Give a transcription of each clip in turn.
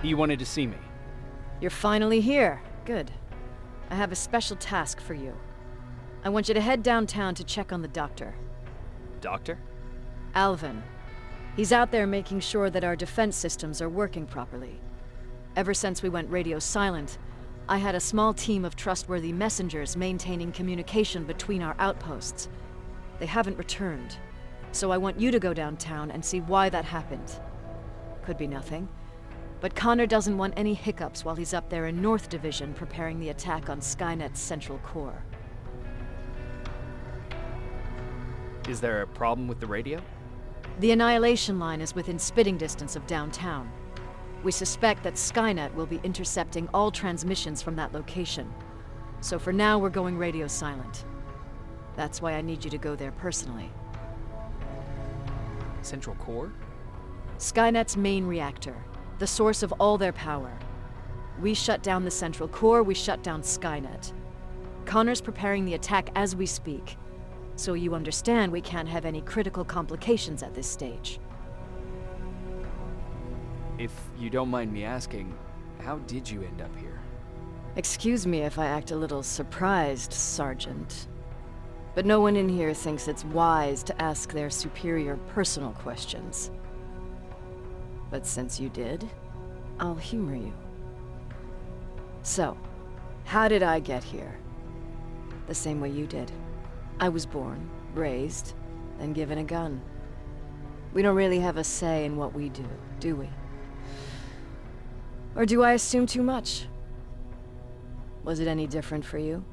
You wanted to see me. You're finally here. Good. I have a special task for you. I want you to head downtown to check on the doctor. Doctor? Alvin. He's out there making sure that our defense systems are working properly. Ever since we went radio silent, I had a small team of trustworthy messengers maintaining communication between our outposts. They haven't returned, so I want you to go downtown and see why that happened. Could be nothing, but Connor doesn't want any hiccups while he's up there in North Division preparing the attack on Skynet's central core. Is there a problem with the radio? The Annihilation Line is within spitting distance of downtown. We suspect that Skynet will be intercepting all transmissions from that location. So for now, we're going radio silent. That's why I need you to go there personally. Central core? Skynet's main reactor, the source of all their power. We shut down the central core, we shut down Skynet. Connor's preparing the attack as we speak, so you understand we can't have any critical complications at this stage. If you don't mind me asking, how did you end up here? Excuse me if I act a little surprised, Sergeant. But no one in here thinks it's wise to ask their superior personal questions. But since you did, I'll humor you. So, how did I get here? The same way you did. I was born, raised, and given a gun. We don't really have a say in what we do we? Or do I assume too much? Was it any different for you?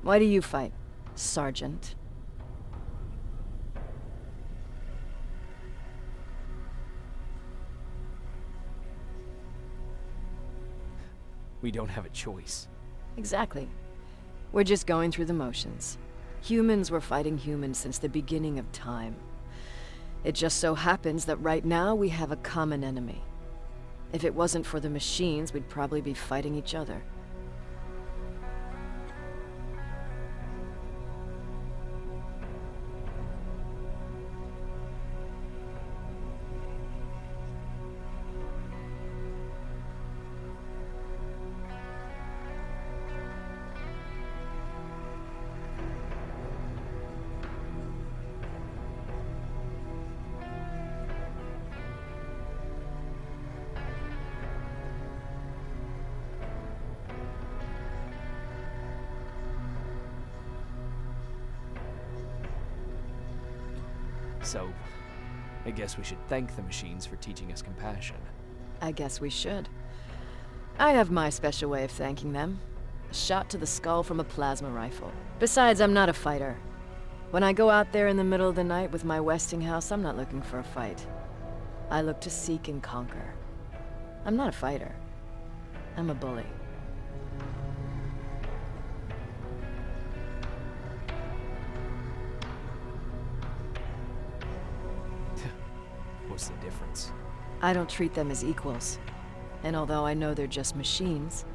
Why do you fight, Sergeant? We don't have a choice. Exactly. We're just going through the motions. Humans were fighting humans since the beginning of time. It just so happens that right now we have a common enemy. If it wasn't for the machines, we'd probably be fighting each other. So, I guess we should thank the machines for teaching us compassion. I guess we should. I have my special way of thanking them. A shot to the skull from a plasma rifle. Besides, I'm not a fighter. When I go out there in the middle of the night with my Westinghouse, I'm not looking for a fight. I look to seek and conquer. I'm not a fighter. I'm a bully. What's the difference? I don't treat them as equals. And although I know they're just machines,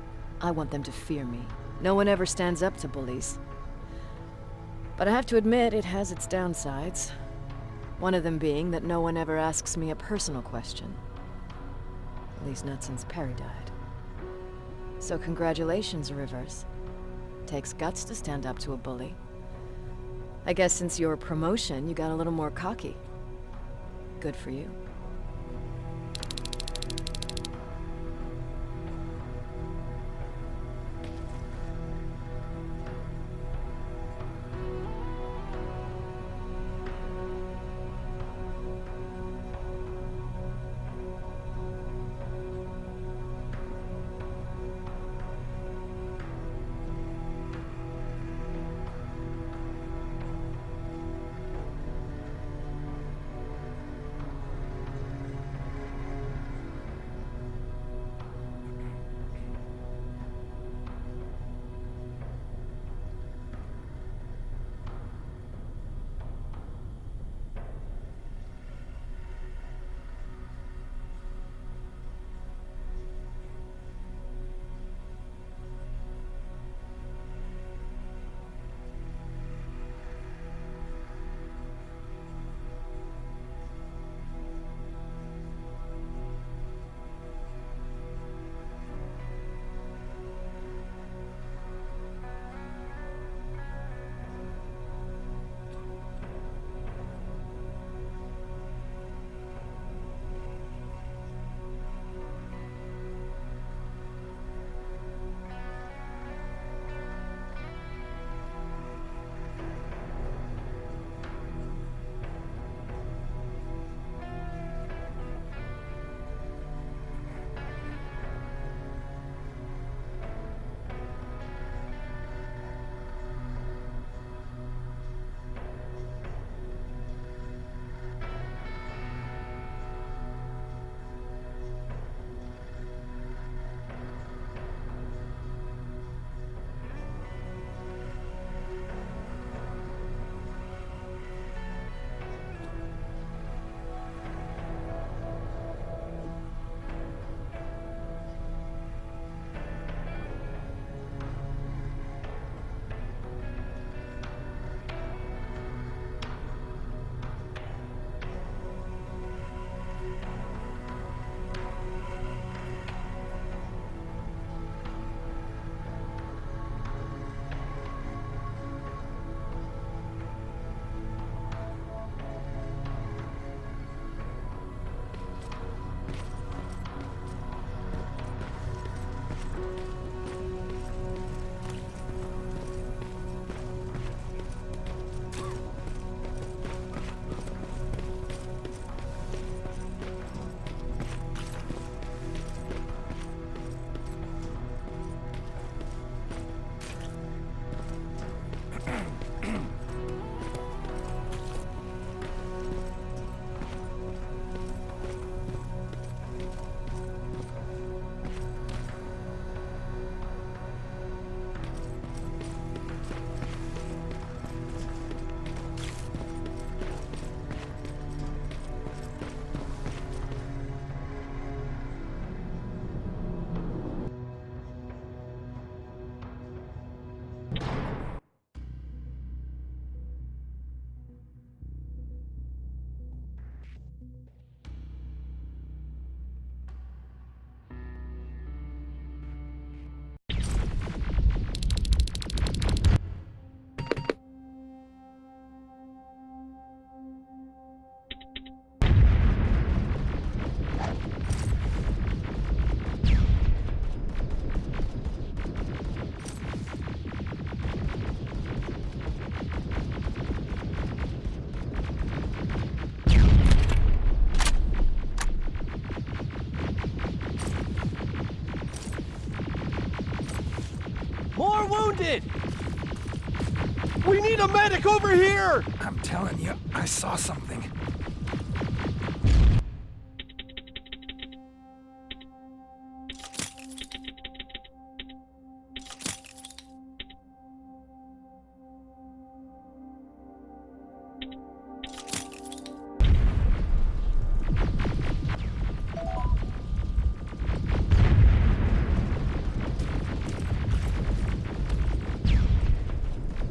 I want them to fear me. No one ever stands up to bullies. But I have to admit, it has its downsides. One of them being that no one ever asks me a personal question. At least not since Perry died. So congratulations, Rivers. Takes guts to stand up to a bully. I guess since your promotion, you got a little more cocky. Good for you. We need a medic over here! I'm telling you, I saw something.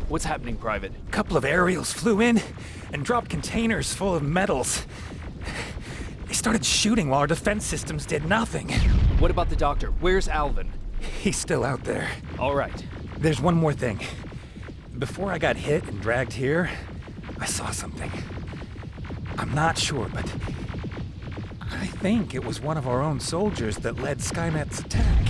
What's happening, Private? A couple of aerials flew in and dropped containers full of metals. They started shooting while our defense systems did nothing. What about the doctor? Where's Alvin? He's still out there. All right. There's one more thing. Before I got hit and dragged here, I saw something. I'm not sure, but I think it was one of our own soldiers that led Skynet's attack.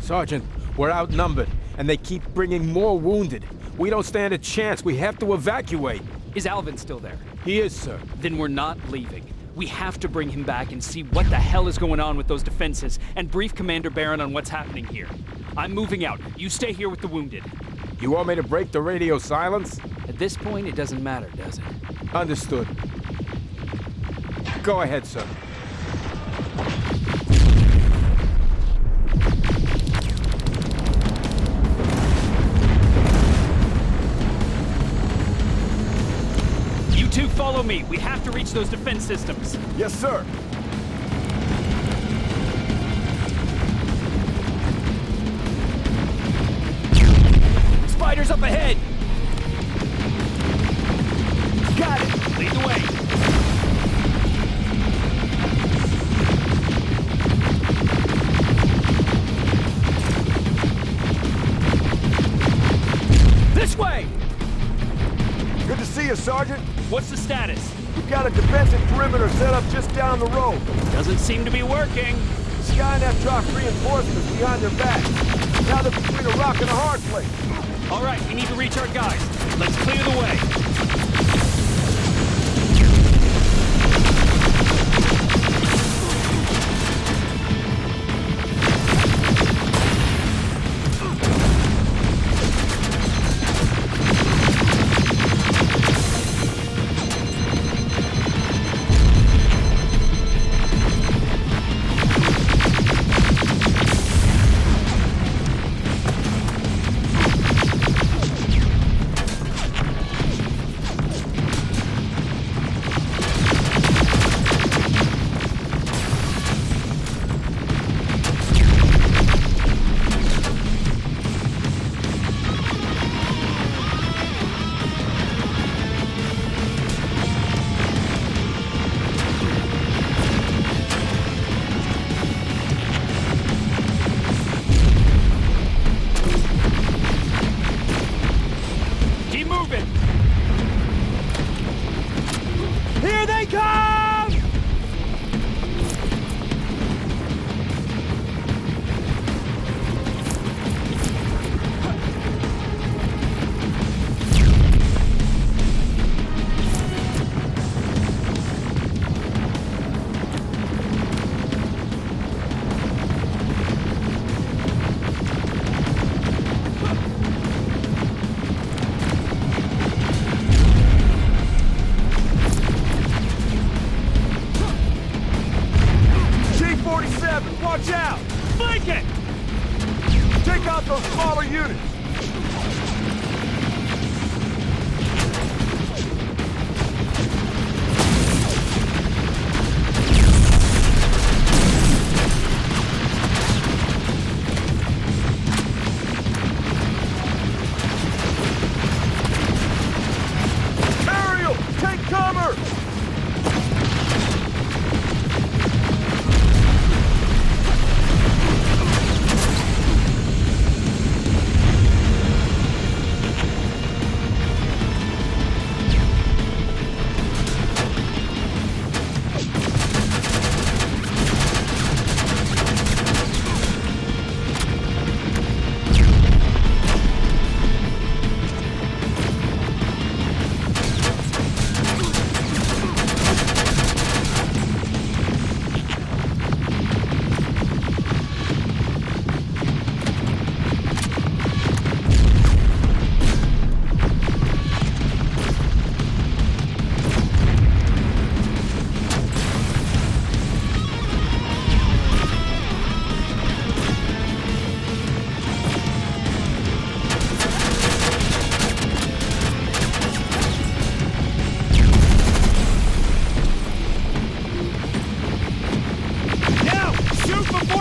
Sergeant, we're outnumbered, and they keep bringing more wounded. We don't stand a chance. We have to evacuate. Is Alvin still there? He is, sir. Then we're not leaving. We have to bring him back and see what the hell is going on with those defenses and brief Commander Barron on what's happening here. I'm moving out. You stay here with the wounded. You want me to break the radio silence? At this point, it doesn't matter, does it? Understood. Go ahead, sir. You two follow me. We have to reach those defense systems. Yes, sir. Spiders up ahead! Got it! Lead the way! This way! Good to see you, Sergeant. What's the status? We've got a defensive perimeter set up just down the road. Doesn't seem to be working. Skynet dropped reinforcements behind their backs. Now they're between a rock and a hard place. All right, we need to reach our guys. Let's clear the way. Here they come! Watch out! Flank it! Take out those smaller units! Aerial! Take cover!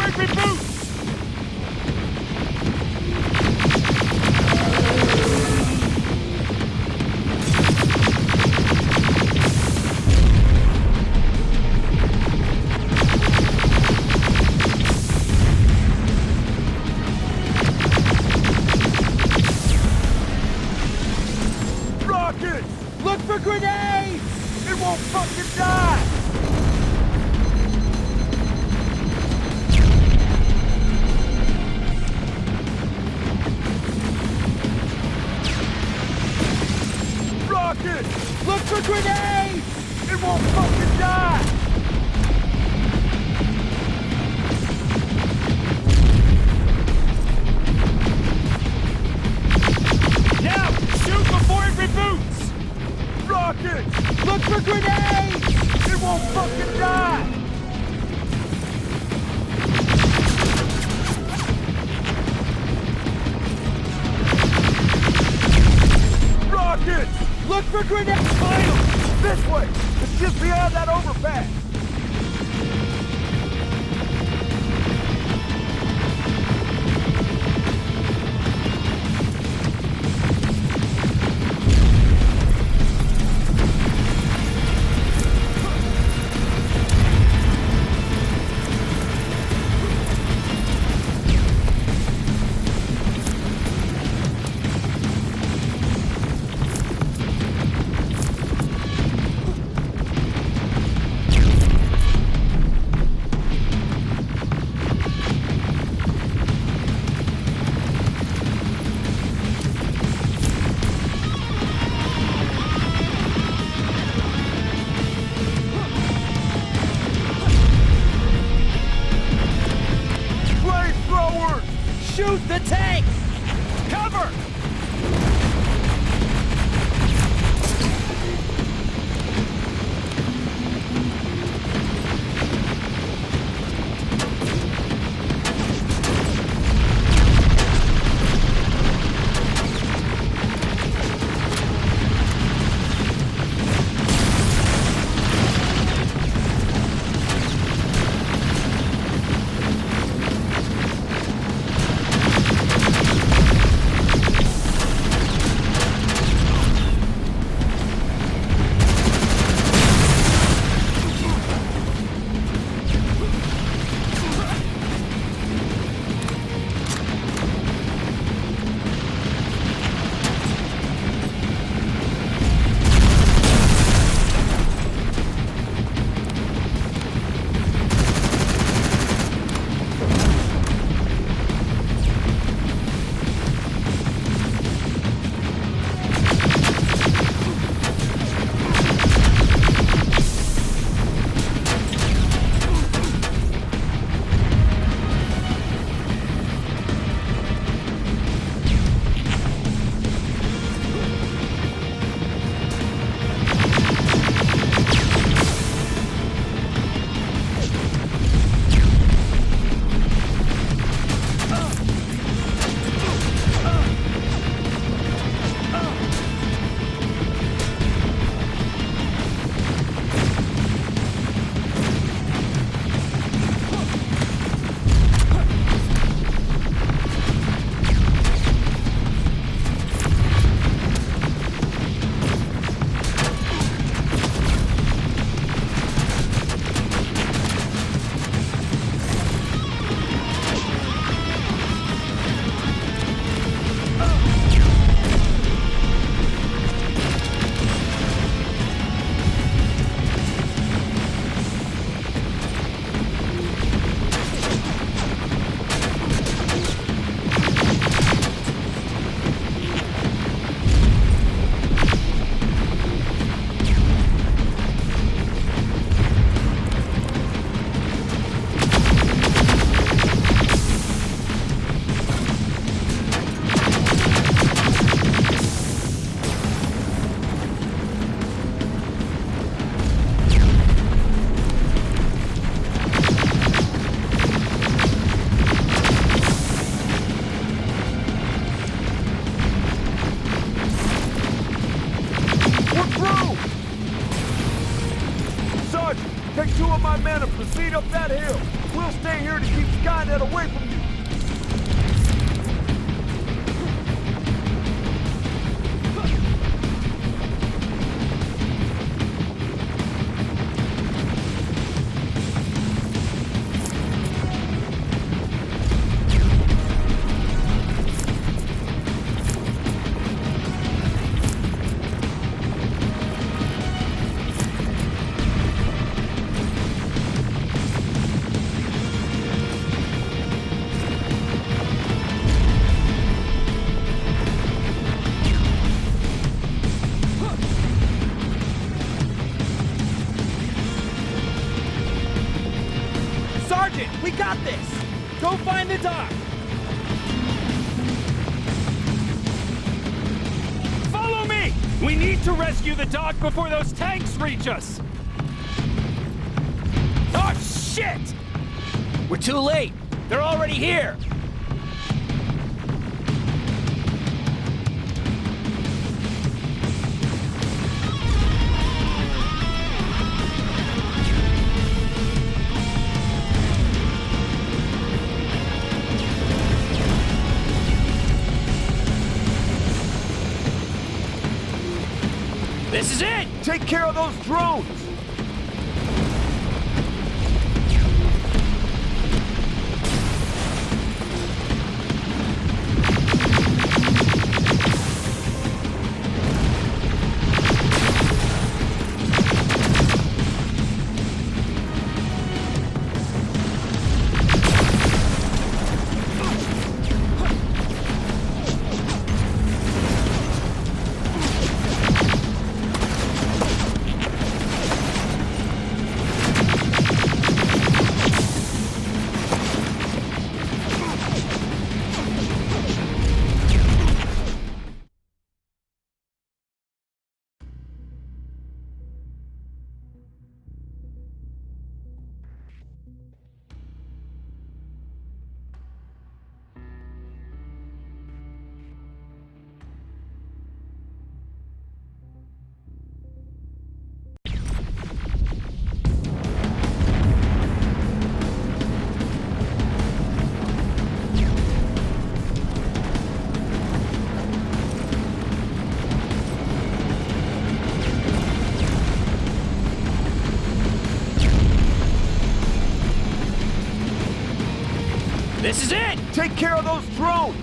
before it reboots! Rockets! Look for grenades! It won't fucking die! Rockets! Look for grenades! It won't fucking die! Now, shoot before it reboots! Rockets! Look for grenades! It won't fucking die! Rockets! Look for grenades! Find them! This way! It's just beyond that overpass! Shoot the tank! Cover! Proceed up that hill. We'll stay here to keep Skynet away from you. Sergeant, we got this! Go find the doc! Follow me! We need to rescue the doc before those tanks reach us! Oh, shit! We're too late! They're already here! This is it! Take care of those drones! This is it! Take care of those drones!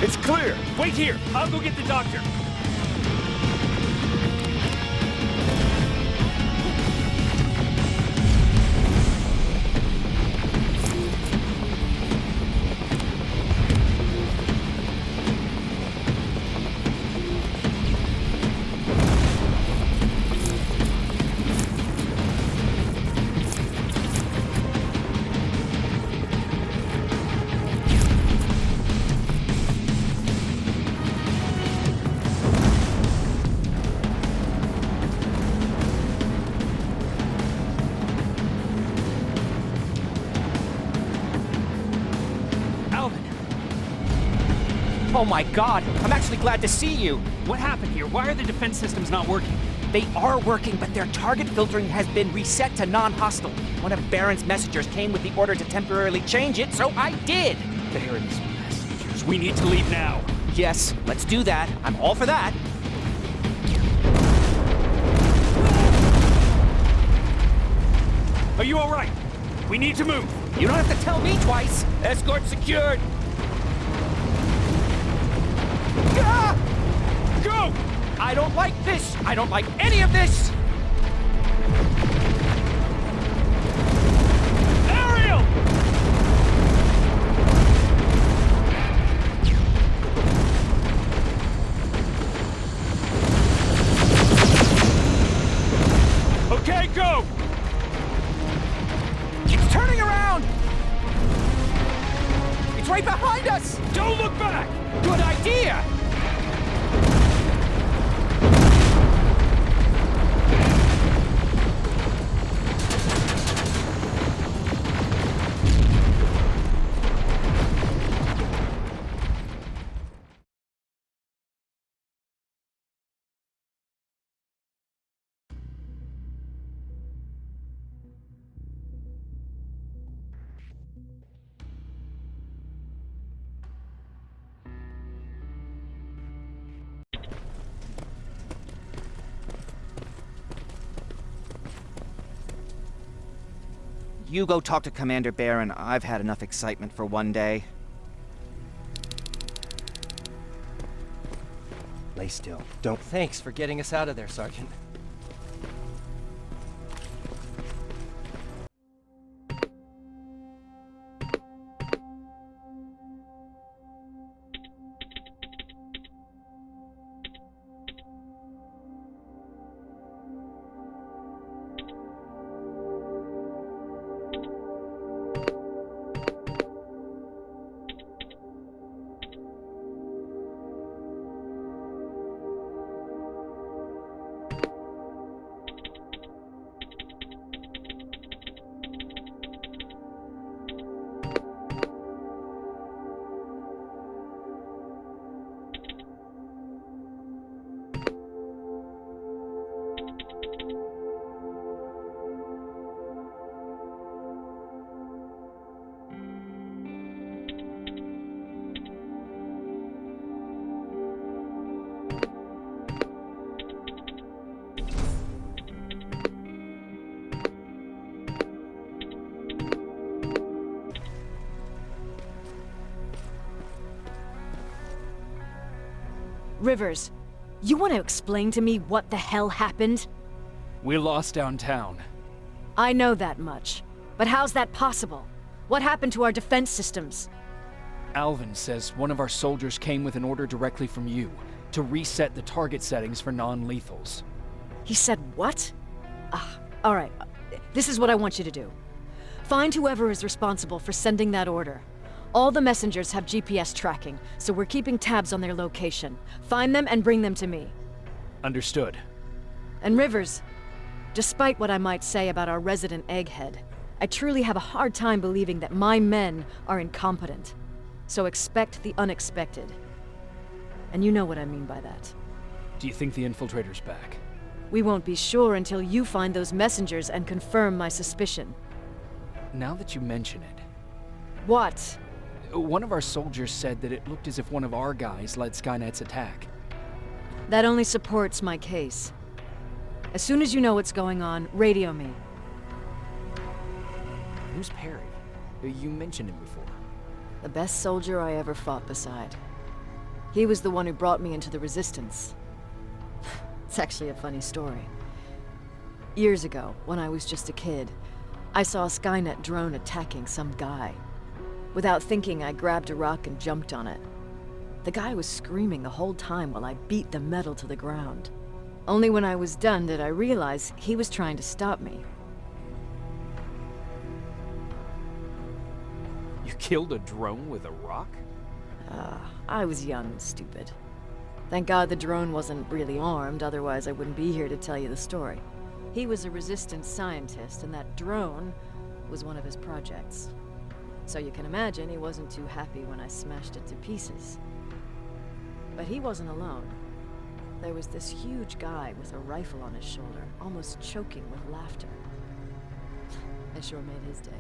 It's clear! Wait here! I'll go get the doctor! Oh my god, I'm actually glad to see you. What happened here? Why are the defense systems not working? They are working, but their target filtering has been reset to non-hostile. One of Baron's messengers came with the order to temporarily change it, so I did! Baron's messengers. We need to leave now. Yes, let's do that. I'm all for that. Are you all right? We need to move. You don't have to tell me twice. Escort secured. Ah! Go! I don't like this. I don't like any of this. Ariel! Okay, go! It's turning around. It's right behind us. Don't look back! Good idea. You go talk to Commander Baron. I've had enough excitement for one day. Lay still. Don't. Thanks for getting us out of there, Sergeant. Rivers, you want to explain to me what the hell happened? We lost downtown. I know that much. But how's that possible? What happened to our defense systems? Alvin says one of our soldiers came with an order directly from you to reset the target settings for non-lethals. He said what? All right. This is what I want you to do. Find whoever is responsible for sending that order. All the messengers have GPS tracking, so we're keeping tabs on their location. Find them and bring them to me. Understood. And Rivers, despite what I might say about our resident egghead, I truly have a hard time believing that my men are incompetent. So expect the unexpected. And you know what I mean by that. Do you think the infiltrator's back? We won't be sure until you find those messengers and confirm my suspicion. Now that you mention it, What? one of our soldiers said that it looked as if one of our guys led Skynet's attack. That only supports my case. As soon as you know what's going on, radio me. Who's Perry? You mentioned him before. The best soldier I ever fought beside. He was the one who brought me into the Resistance. It's actually a funny story. Years ago, when I was just a kid, I saw a Skynet drone attacking some guy. Without thinking, I grabbed a rock and jumped on it. The guy was screaming the whole time while I beat the metal to the ground. Only when I was done did I realize he was trying to stop me. You killed a drone with a rock? I was young and stupid. Thank God the drone wasn't really armed, otherwise I wouldn't be here to tell you the story. He was a Resistance scientist, and that drone was one of his projects. So you can imagine he wasn't too happy when I smashed it to pieces. But he wasn't alone. there was this huge guy with a rifle on his shoulder, almost choking with laughter. I sure made his day.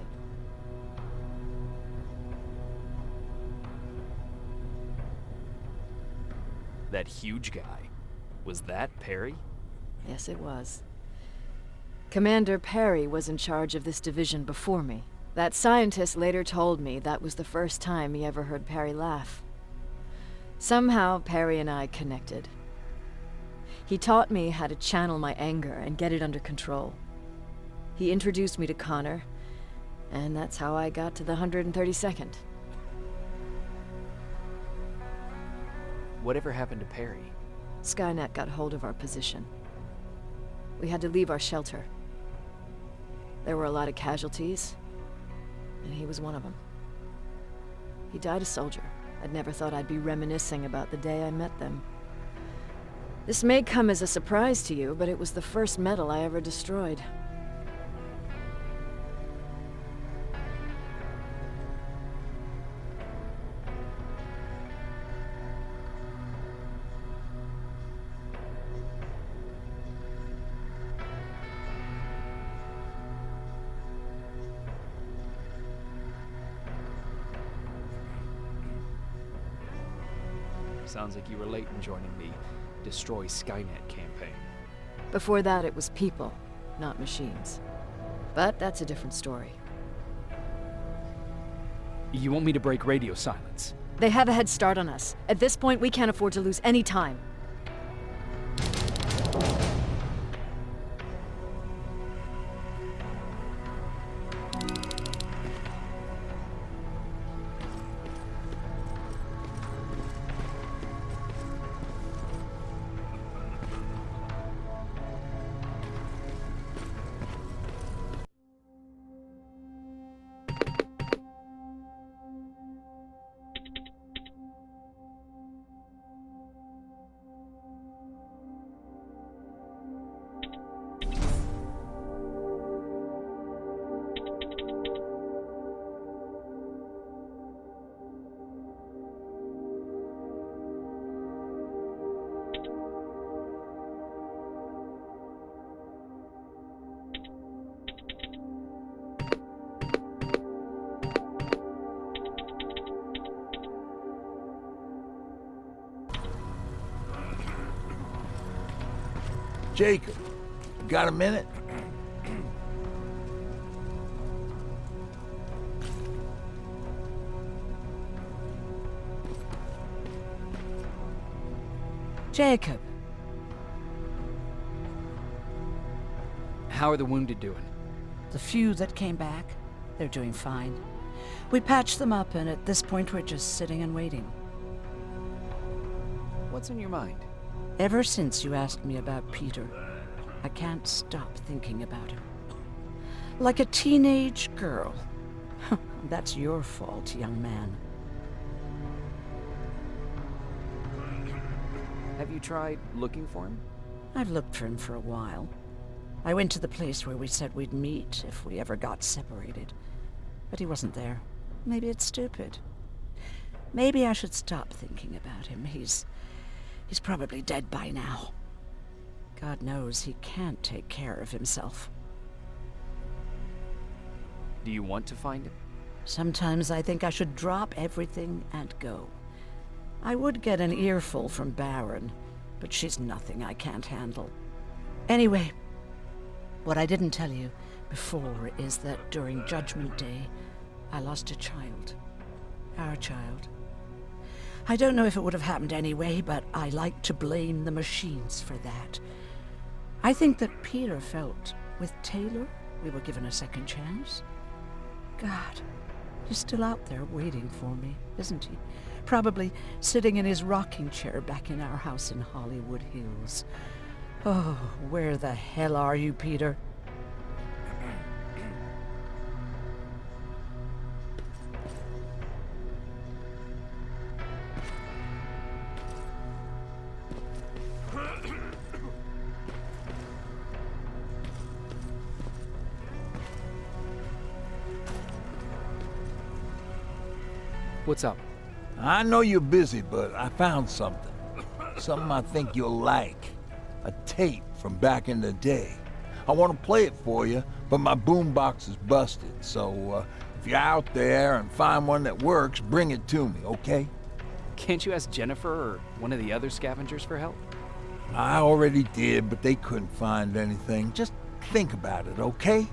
That huge guy. Was that Perry? Yes, it was. Commander Perry was in charge of this division before me. That scientist later told me that was the first time he ever heard Perry laugh. Somehow, Perry and I connected. He taught me how to channel my anger and get it under control. He introduced me to Connor, and that's how I got to the 132nd. Whatever happened to Perry? Skynet got hold of our position. We had to leave our shelter. There were a lot of casualties, and he was one of them. He died a soldier. I'd never thought I'd be reminiscing about the day I met them. This may come as a surprise to you, but it was the first medal I ever destroyed. Sounds like you were late in joining the Destroy Skynet campaign. Before that, it was people, not machines. But that's a different story. You want me to break radio silence? They have a head start on us. At this point, we can't afford to lose any time. Jacob, you got a minute? Jacob. How are the wounded doing? The few that came back, they're doing fine. We patched them up, and at this point we're just sitting and waiting. What's on your mind? Ever since you asked me about Peter, I can't stop thinking about him. Like a teenage girl. That's your fault, young man. Have you tried looking for him? I've looked for him for a while. I went to the place where we said we'd meet if we ever got separated. But he wasn't there. Maybe it's stupid. Maybe I should stop thinking about him. He's probably dead by now. God knows he can't take care of himself. Do you want to find him? Sometimes I think I should drop everything and go. I would get an earful from Baron, but she's nothing I can't handle. Anyway, what I didn't tell you before is that during Judgment Day, I lost a child. Our child. I don't know if it would have happened anyway, but I like to blame the machines for that. I think that Peter felt with Taylor we were given a second chance. God, he's still out there waiting for me, isn't he? Probably sitting in his rocking chair back in our house in Hollywood Hills. Oh, where the hell are you, Peter? What's up? I know you're busy, but I found something. Something I think you'll like. A tape from back in the day. I want to play it for you, but my boombox is busted, so if you're out there and find one that works, bring it to me, okay? Can't you ask Jennifer or one of the other scavengers for help? I already did, but they couldn't find anything. Just think about it, okay?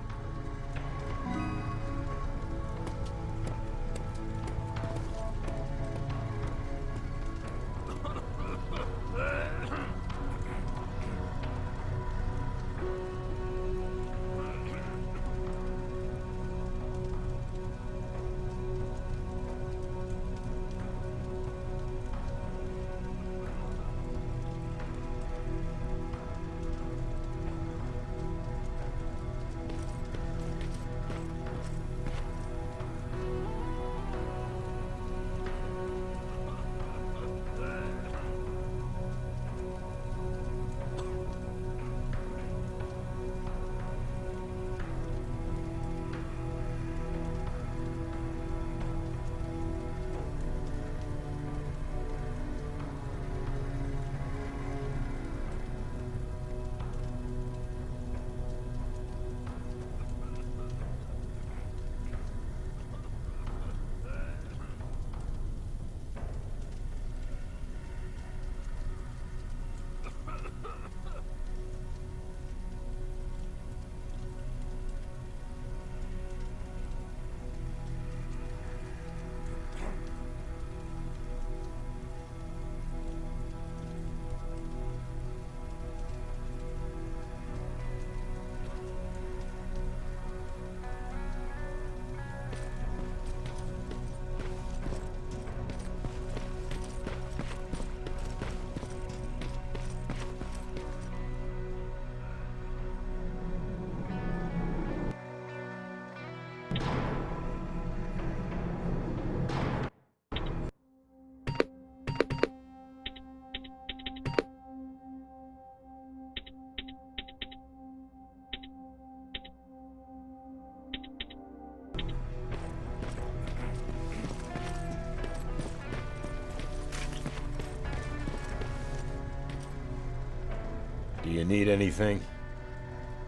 Do you need anything?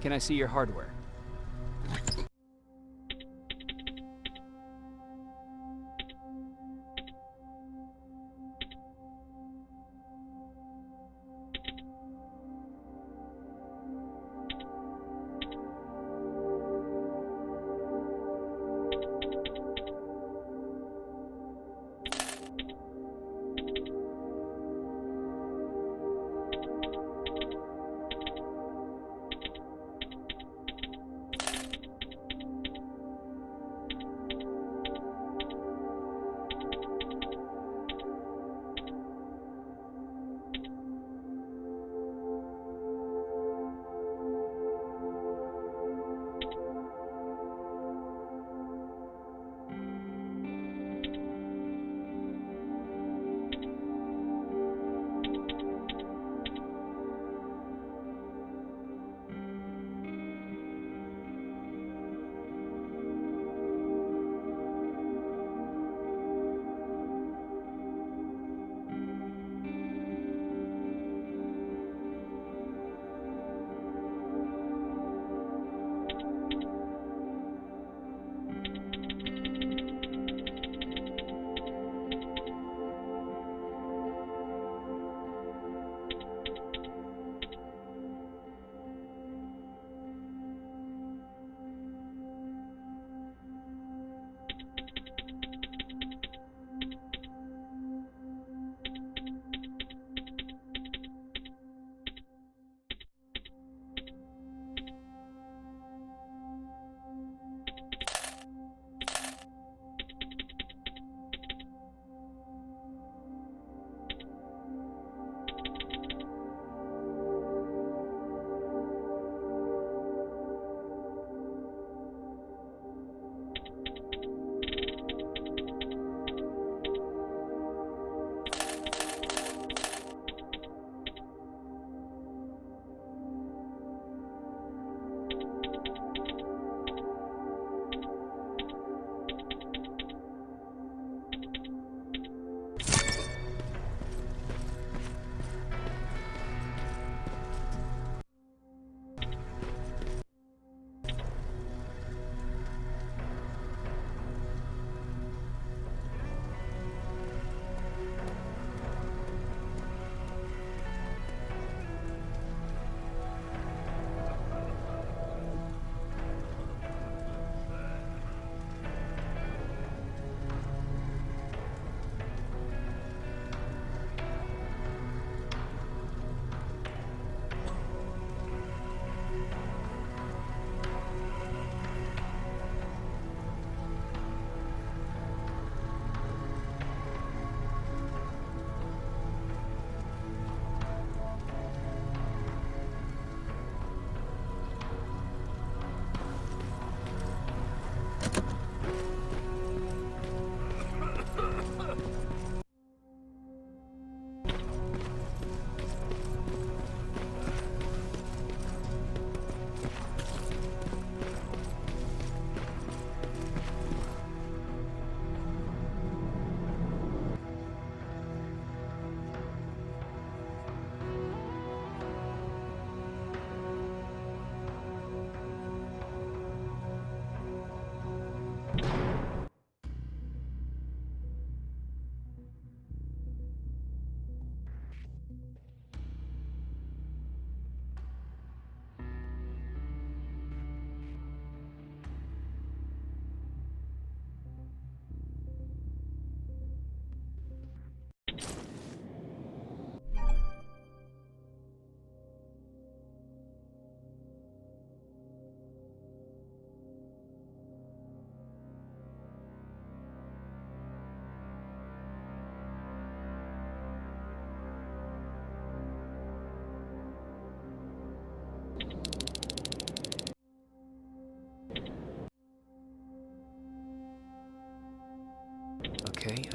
Can I see your hardware?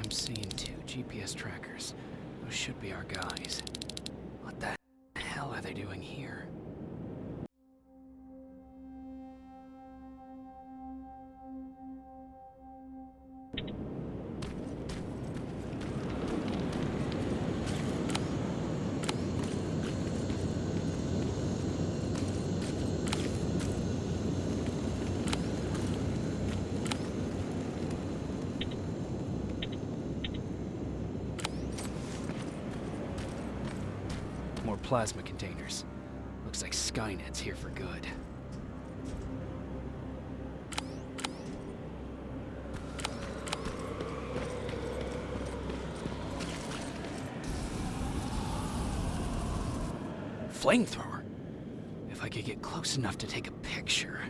I'm seeing 2 GPS trackers. Those should be our guys. What the hell are they doing here? More plasma containers. Looks like Skynet's here for good. Flamethrower? If I could get close enough to take a picture.